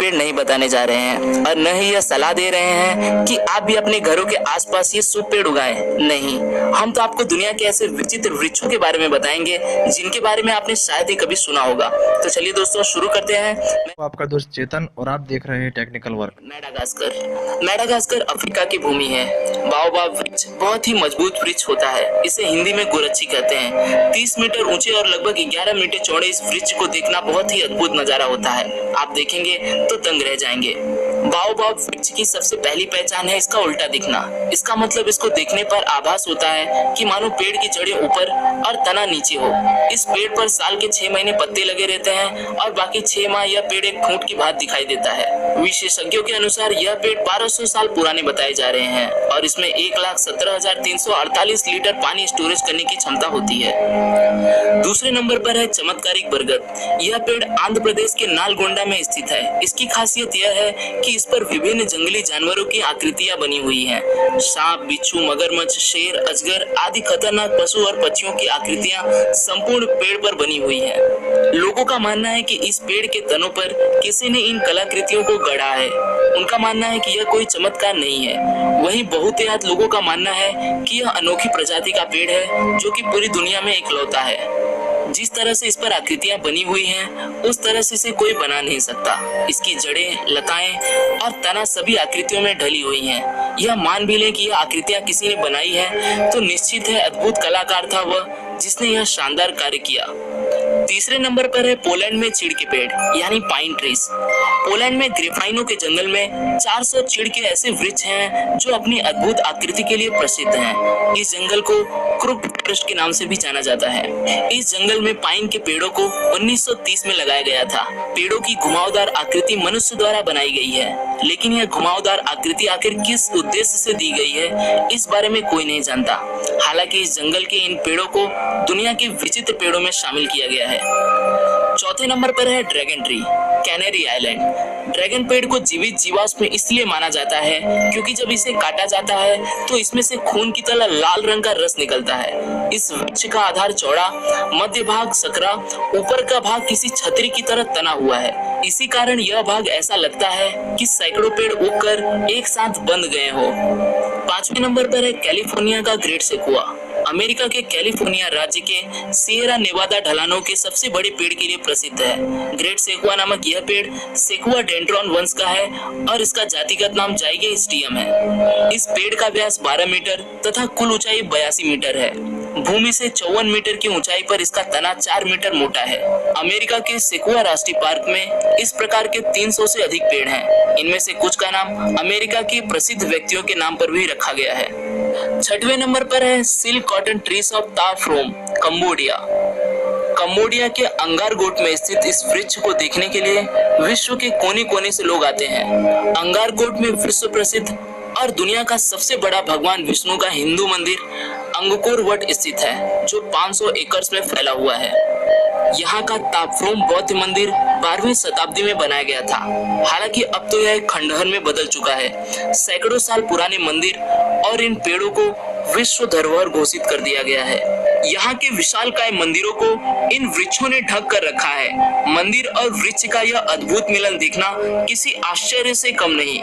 पेड़ नहीं बताने जा रहे हैं और न ही यह सलाह दे रहे हैं कि आप भी अपने घरों के आसपास ये शुभ पेड़ उगाएं। नहीं, हम तो आपको दुनिया के ऐसे विचित्र वृक्षों के बारे में बताएंगे जिनके बारे में आपने शायद ही कभी सुना होगा। तो चलिए दोस्तों शुरू करते हैं। आपका दोस्त चेतन और आप देख रहे हैं टेक्निकल वर्क। मेडागास्कर अफ्रीका की भूमि है। बाओबाब वृक्ष बहुत ही मजबूत वृक्ष होता है। इसे हिंदी में गोरच्छी कहते हैं। 30 मीटर ऊंचे और लगभग 11 मीटर चौड़े इस वृक्ष को देखना बहुत ही अद्भुत नजारा होता है। आप देखेंगे तो दंग रह जाएंगे। बाओबाब वृक्ष की सबसे पहली पहचान है इसका उल्टा दिखना। इसका मतलब इसको देखने पर आभास होता है कि मानो पेड़ की जड़ें ऊपर और तना नीचे हो। इस पेड़ पर साल के 6 महीने पत्ते लगे रहते हैं और बाकी 6 माह यह पेड़ एक खूंट की भांति दिखाई देता है। विशेषज्ञों के अनुसार यह पेड़ 1200 साल पुराने बताए जा रहे हैं और इसमें 1,17,348 लीटर पानी स्टोरेज करने की क्षमता होती है। दूसरे नंबर पर है चमत्कारिक बरगद। यह पेड़ आंध्र प्रदेश के नालगोंडा में स्थित है। इसकी खासियत यह है कि इस पर विभिन्न जंगली जानवरों की आकृतियां बनी हुई हैं। सांप, बिच्छू, मगरमच्छ, शेर, अजगर आदि खतरनाक पशु और पक्षियों की आकृतियां संपूर्ण पेड़ पर बनी हुई हैं। लोगों का मानना है कि इस पेड़ के तनों पर किसी ने इन कलाकृतियों को गढ़ा है। उनका मानना है कि यह कोई चमत्कार नहीं है। वहीं बहुतायत लोगों का मानना है कि यह अनोखी प्रजाति का पेड़ है जो कि पूरी दुनिया में इकलौता है। जिस तरह से इस पर आकृतियां बनी हुई हैं, उस तरह से इसे कोई बना नहीं सकता। इसकी जड़ें, लताएं और तना सभी आकृतियों में ढली हुई हैं। यह मान भी लें कि यह आकृतियां किसी ने बनाई है तो निश्चित है अद्भुत कलाकार था वह जिसने यह शानदार कार्य किया। तीसरे नंबर पर है पोलैंड में चीड़ के पेड़ यानी पाइन ट्रीज। पोलैंड में ग्रेफाइनो के जंगल में 400 चीड़ के ऐसे वृक्ष हैं जो अपनी अद्भुत आकृति के लिए प्रसिद्ध हैं। इस जंगल को क्रुप फॉरेस्ट के नाम से भी जाना जाता है। इस जंगल में पाइन के पेड़ों को 1930 में लगाया गया था। पेड़ों की घुमावदार आकृति मनुष्य द्वारा बनाई गई है, लेकिन यह घुमावदार आकृति आखिर किस उद्देश्य से दी गई है इस बारे में कोई नहीं जानता। हालांकि इस जंगल के इन पेड़ों को दुनिया के विचित्र पेड़ों में शामिल किया गया है। चौथे नंबर पर है dragon tree, canary island. Dragon पेड़ को जीवित जीवाश्म इसलिए माना जाता है क्योंकि जब इसे काटा जाता है तो इसमें से खून की तरह लाल रंग का रस निकलता है। इस वृक्ष का आधार चौड़ा, मध्य भाग सकरा, ऊपर का भाग किसी छतरी की तरह तना हुआ है। इसी कारण यह भाग ऐसा लगता है कि सैकड़ों पेड़ उगकर एक साथ बंध गए हो। पांचवें नंबर पर है कैलिफोर्निया का ग्रेट सेक्वुआ। अमेरिका के कैलिफोर्निया राज्य के सिएरा नेवादा ढलानों के सबसे बड़े पेड़ के लिए प्रसिद्ध है। ग्रेट सेक्वुआ नामक यह पेड़ सेक्वुआ डेंड्रॉन वंश का है और इसका जातिगत नाम जाइगेस्टियम है। इस पेड़ का व्यास 12 मीटर तथा कुल ऊंचाई 82 मीटर है। भूमि से 54 मीटर की ऊंचाई पर इसका तना 4 मीटर मोटा है। अमेरिका के सेक्वुआ राष्ट्रीय पार्क में इस प्रकार के 300 से अधिक पेड़ हैं। इनमें से कुछ का नाम अमेरिका के प्रसिद्ध व्यक्तियों के नाम पर भी रखा गया है। छठवें नंबर पर है सिल्क कॉटन ट्रीज ऑफ ता फ्रोम, कंबोडिया। कंबोडिया के अंगारगोट में स्थित इस वृक्ष को देखने के लिए विश्व के कोने कोने से लोग आते हैं। अंगारगोट में विश्व प्रसिद्ध और दुनिया का सबसे बड़ा भगवान विष्णु का हिंदू मंदिर अंगकोर वट स्थित है जो 500 एकड़ में फैला हुआ है। यहाँ का तापफ्रोम बौद्ध मंदिर 12वीं शताब्दी में बनाया गया था। हालांकि अब तो यह खंडहर में बदल चुका है। सैकड़ों साल पुराने मंदिर और इन पेड़ों को विश्व धरोहर घोषित कर दिया गया है। यहाँ के विशालकाय मंदिरों को इन वृक्षों ने ढक कर रखा है। मंदिर और वृक्ष का यह अद्भुत मिलन देखना किसी आश्चर्य से कम नहीं।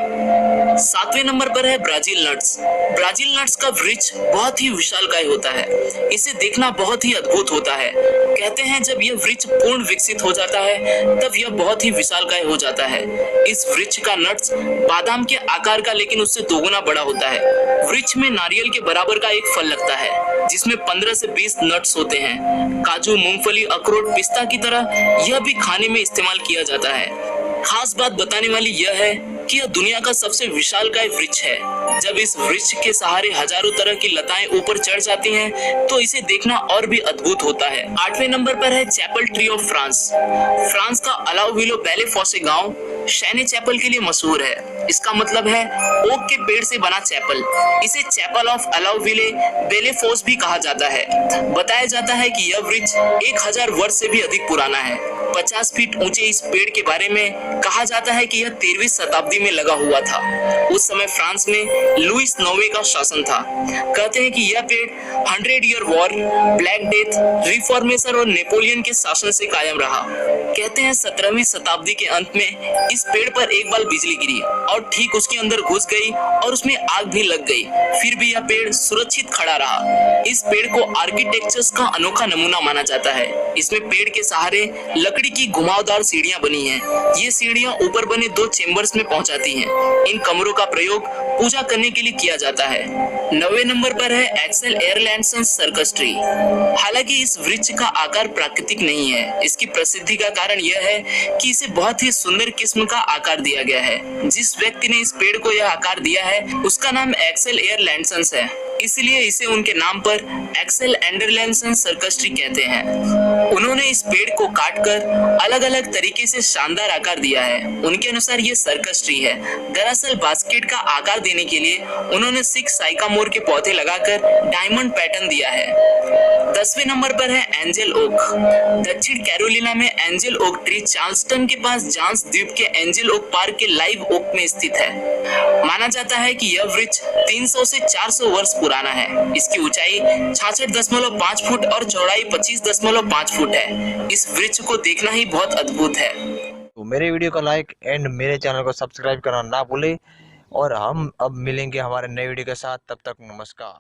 7वें नंबर पर है ब्राजील नट्स। ब्राजील नट्स का वृक्ष बहुत ही विशालकाय होता है। इसे देखना बहुत ही अद्भुत होता है। कहते हैं जब यह वृक्ष पूर्ण विकसित हो जाता है तब यह बहुत ही विशालकाय हो जाता है। इस वृक्ष का नट्स बादाम के आकार का लेकिन उससे दोगुना बड़ा होता है। वृक्ष में नारियल के बराबर का एक फल लगता है जिसमें 15 से 20 नट्स होते हैं। काजू, मूंगफली, अखरोट, पिस्ता की तरह यह भी खाने में इस्तेमाल किया जाता है। खास बात बताने वाली यह है कि यह दुनिया का सबसे विशालकाय वृक्ष है। जब इस वृक्ष के सहारे हजारों तरह की लताएं ऊपर चढ़ जाती हैं, तो इसे देखना और भी अद्भुत होता है। 8वें नंबर पर है chapel tree of France. France का अलाउविलो बेले फॉसे गांव शैने चैपल के लिए मशहूर है। इसका मतलब है ओक के पेड़ से बना चैपल। इसे चैपल ऑफ अलाउविले बेले फोस भी कहा जाता है। बताया जाता है कि यह वृक्ष 1000 वर्ष से भी अधिक पुराना है। 50 फीट ऊंचे इस पेड़ के बारे में कहा जाता है कि यह 13वीं शताब्दी में लगा हुआ था। उस समय फ्रांस में लुइस नौवे का शासन था। कहते हैं कि यह पेड़ 100 year war, black death, reformation और नेपोलियन के शासन से कायम रहा। कहते हैं 17वीं शताब्दी के अंत में इस पेड़ पर एक बार बिजली गिरी और ठीक उसके अंदर घुस गई और उसमें आग भी लग गई, फिर भी यह पेड़ सुरक्षित खड़ा रहा। इस पेड़ को आर्किटेक्चर्स का अनोखा नमूना माना जाता है। इसमें पेड़ के सहारे लकड़ी की घुमावदार सीढ़ियां बनी हैं। ये सीढ़ियां ऊपर बने 2 चेम्बर्स में पहुंचाती हैं। इन कमरों का प्रयोग पूजा करने के लिए किया जाता है। 9वें नंबर पर है एक्सेल एयरलैंडसन सर्कस ट्री। हालांकि इस वृक्ष का आकार प्राकृतिक नहीं है। इसकी प्रसिद्धि का कारण यह है कि इसे बहुत ही सुंदर किस्म का आकार दिया गया है। जिस व्यक्ति ने इस पेड़ को यह आकार दिया है उसका नाम एक्सेल एयरलैंडसन है, इसलिए इसे उनके नाम पर एक्सेल एंडरलैंडसन सर्कस ट्री कहते हैं। उन्होंने इस पेड़ को काटकर अलग अलग तरीके से शानदार आकार दिया है। उनके अनुसार ये सर्कस ट्री है। दरअसल बास्केट का आकार देने के लिए उन्होंने 6 साइकामोर के पौधे लगाकर डायमंड पैटर्न दिया है। 10वें नंबर पर है एंजल ओक। दक्षिण कैरोलिना में एंजल ओक ट्री चार्ल्सटन के पास जांस द्वीप के एंजल ओक पार्क के लाइव ओक में स्थित है। माना जाता है कि यह वृक्ष 300 से 400 वर्ष पुराना है। इसकी ऊंचाई 66.5 फुट और चौड़ाई 25.5 फुट है। इस वृक्ष को देखना ही बहुत अद्भुत है। तो मेरे वीडियो को लाइक एंड मेरे चैनल को सब्सक्राइब करना ना भूले और हम अब मिलेंगे हमारे नए वीडियो के साथ। तब तक नमस्कार।